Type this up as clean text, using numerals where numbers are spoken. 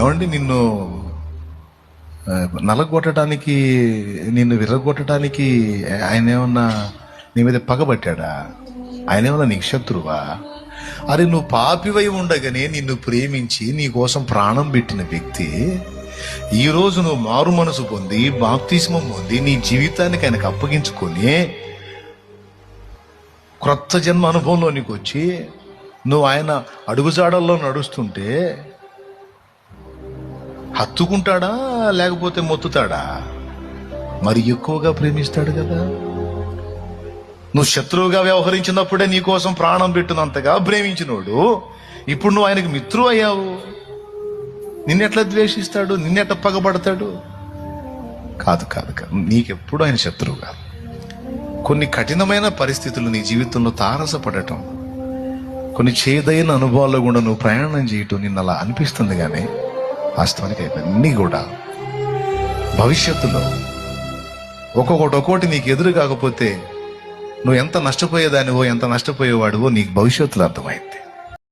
ఏమండి నిన్ను నలగొట్టడానికి, నిన్ను విర్రగొట్టడానికి ఆయన ఏమన్నా నీ మీద పగబట్టాడా? ఆయన ఏమన్నా నీకు శత్రువా? అరే నువ్వు పాపివై ఉండగానే నిన్ను ప్రేమించి నీ కోసం ప్రాణం పెట్టిన వ్యక్తి ఈ రోజు నువ్వు మారు మనసు పొంది బాప్తిస్మం పొంది నీ జీవితానికి ఆయనకు అప్పగించుకొని క్రొత్త జన్మ అనుభవంలోనికి వచ్చి నువ్వు ఆయన అడుగుజాడల్లో నడుస్తుంటే హత్తుకుంటాడా లేకపోతే మొత్తుతాడా? మరి ఎక్కువగా ప్రేమిస్తాడు కదా. నువ్వు శత్రువుగా వ్యవహరించినప్పుడే నీ కోసం ప్రాణం పెట్టినంతగా ప్రేమించినోడు ఇప్పుడు నువ్వు ఆయనకు మిత్రువు అయ్యావు. నిన్నెట్లా ద్వేషిస్తాడు? నిన్నెట్లా పగబడతాడు? కాదు కాదు కాదు, నీకెప్పుడు ఆయన శత్రువు కాదు. కొన్ని కఠినమైన పరిస్థితులు నీ జీవితంలో తారసపడటం, కొన్ని చేదైన అనుభవాల్లో కూడా నువ్వు ప్రయాణం చేయటం నిన్ను అలా అనిపిస్తుంది. కానీ వాస్తవానికి ఇవన్నీ కూడా భవిష్యత్తులో ఒక్కొక్కటి నీకు ఎదురు కాకపోతే నువ్వు ఎంత నష్టపోయేదానివో ఎంత నష్టపోయేవాడివో నీకు భవిష్యత్తులో అర్థమైంది.